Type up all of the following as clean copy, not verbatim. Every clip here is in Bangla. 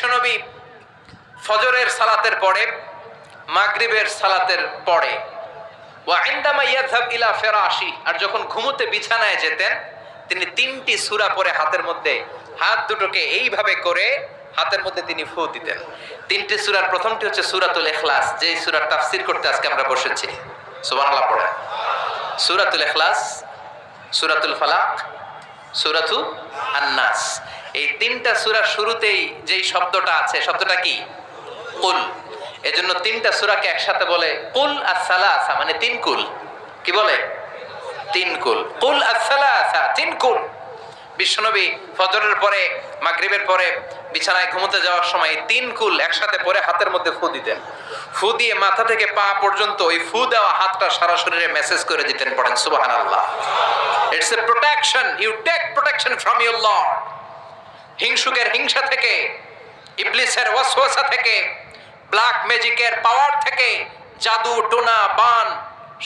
বিশ্বনবী ফজরের সালাতের পরে, মাগরিবের সালাতের পরে, ওয়া ইনদামা ইয়াযহাব ইলা ফিরাশি, আর যখন ঘুমোতে বিছানায় যেতেন তিনি 3টি সূরা পড়ে হাতের মধ্যে হাত দুটোকে এইভাবে করে হাতের মধ্যে তিনি ফু দিতেন। 3টি সূরার প্রথমটি হচ্ছে সূরাতুল ইখলাস, যেই সূরার তাফসীর করতে আজকে আমরা বসেছি। সুবহানাল্লাহ পড়েন। সূরাতুল ইখলাস, সূরাতুল ফালাক, সূরাতু আন-নাস। এই 3টা সূরার শুরুতেই যেই শব্দটা আছে, শব্দটা কি? কুল। এজন্য 3টা সূরাকে একসাথে বলে কুল আস-সালাসা, মানে 3 কুল। কি বলে? 3 কুল। কুল আস-সালাসা, 3 কুল। বিশ্বনবী ফজরের পরে, মাগরিবের পরে বিছানায় ঘুমোতে যাওয়ার সময় 3 কুল একসাথে পরে হাতের মধ্যে ফু দিতেন। ফু দিয়ে মাথা থেকে পা পর্যন্ত ওই ফু দেওয়া হাতটা সারা শরীরে মেসেজ করে দিতেন। পড়েন সুবহানাল্লাহ। It's a protection, you take protection from your lord. হিংসুকের হিংসা থেকে, ইবলিসের ওয়াসওয়াসা থেকে, ব্ল্যাক ম্যাজিকের পাওয়ার থেকে, জাদু টোনা বান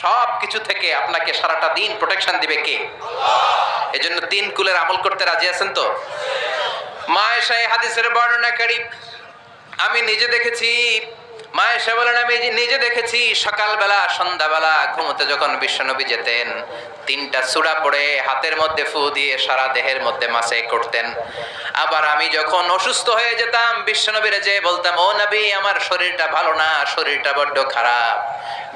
সব কিছু থেকে আপনাকে সারাটা দিন প্রোটেকশন দিবে কে? আল্লাহ। এজন্য 3 কুলের আমল করতে রাজি আছেন তো? মা আয়েশা এই হাদিসের বর্ণনাকারী, আমি নিজে দেখেছি, মা আয়েশা বলেন আমি নিজে দেখেছি সকালবেলা সন্ধ্যাবেলা ঘুমোতে যখন বিশ্বনবী যেতেন 3টা সূরা পড়ে হাতের মধ্যে ফু দিয়ে সারা দেহের মধ্যে মাসে করতেন। আবার আমি যখন অসুস্থ হয়ে যেতাম বিশ্বনবীরে যেয়ে বলতাম, ও নবী আমার শরীরটা ভালো না, শরীরটা বড্ড খারাপ।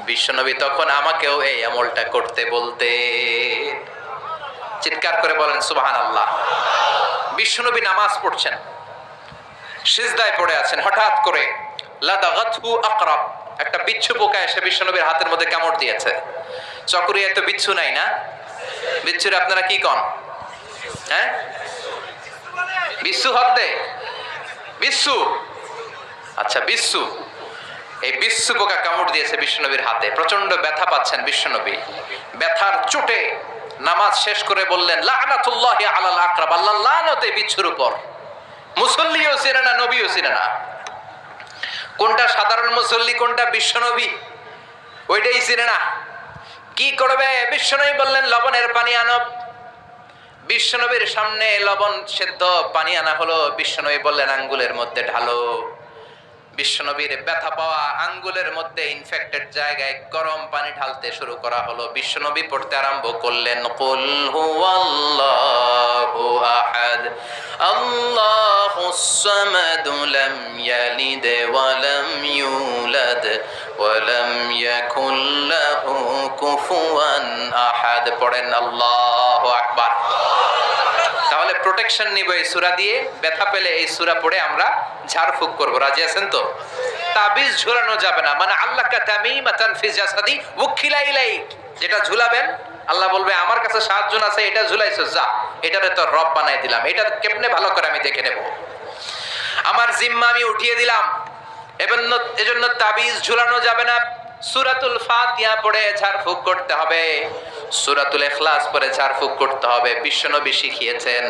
বিশ্বনবী তখন আমাকেও এই আমলটা করতে বলতে। চিৎকার করে বলেন সুবহানাল্লাহ। বিশ্বনবী নামাজ পড়ছেন, সিজদায় পড়ে আছেন, হঠাৎ করে লাদাগাতহু আকরাব, একটা বিচ্ছু পোকা এসে বিশ্বনবীর হাতের মধ্যে কামড় দিয়েছে। চকরিয়ায় তো বিচ্ছু নাই না? বিচ্ছুরে আপনারা কি কন? হ্যাঁ, বিচ্ছু হদ্দে, বিচ্ছু, আচ্ছা বিচ্ছু। এই বিচ্ছু পোকা কামড় দিয়েছে বিশ্বনবীর হাতে, প্রচন্ড ব্যথা পাচ্ছেন বিশ্বনবী। ব্যথার চোটে নামাজ শেষ করে বললেন, লা'নাতুল্লাহি আলাল আকরাব, আল্লাহর লানত এই বিচ্ছুর উপর। মুসল্লিও চিনে না, নবীও চিনে না। কোনটা সাধারণ মুসল্লি, কোনটা বিশ্বনবী, ওইটাই চিনে না। কি করবে? বিশ্বনবী বললেন লবণের পানি আনো। বিশ্বনবীর সামনে লবণ সেদ্ধ পানি আনা হলো। বিশ্বনবী বললেন আঙ্গুলের মধ্যে ঢালো। বিশ্বনবীর ব্যথা পাওয়া আঙ্গুলের মধ্যে ইনফেক্টেড জায়গায় গরম পানি ঢালতে শুরু করা হলো। বিশ্বনবী পড়তে আরম্ভ করলেন, কুল হুয়াল্লাহু আহাদ আল্লাহুস সামাদ লাম ইয়ালিদ ওয়া লাম ইউলাদ ওয়া লাম ইয়াকুল লাহু কুফুয়ান আহাদ। পড়েন আল্লাহু আকবার। তাহলে প্রোটেকশন নিব এই সূরা দিয়ে। ব্যথা পেলে এই সূরা পড়ে আমরা ঝাড়ফুঁক করব। রাজি আছেন তো? তাবিজ ঝুলানো যাবে না। মানে আল্লাহকা তামিমাতান ফি জাসাদি উখিলা ইলাইক, যেটা ঝুলাবেন আল্লাহ বলবে আমার কাছে 7 জন আছে, এটা ঝুলাইছো, যা এটারে তো রব বানাই দিলাম, এটা কেমনে ভালো করে আমি দেখে নেব, আমার জিম্মা আমি উঠিয়ে দিলাম। এজন্য তাবিজ ঝুলানো যাবে না। সূরাতুল ফাতিহা পড়ে ঝাড়ফুঁক করতে হবে, সূরাতুল ইখলাস পড়ে ঝাড়ফুঁক করতে হবে। বিশ্বনবী শিখিয়েছেন,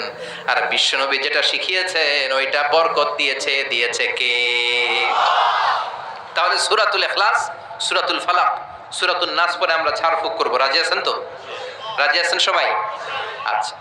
আর বিশ্বনবী যেটা শিখিয়েছেন ওইটা বরকত দিয়েছে কে? তাহলে সূরাতুল ইখলাস, সূরাতুল ফালাক, সূরাতুন নাস পড়ে আমরা ঝাড়ফুঁক করব। রাজি আছেন তো? রাজি আছেন সবাই? আচ্ছা।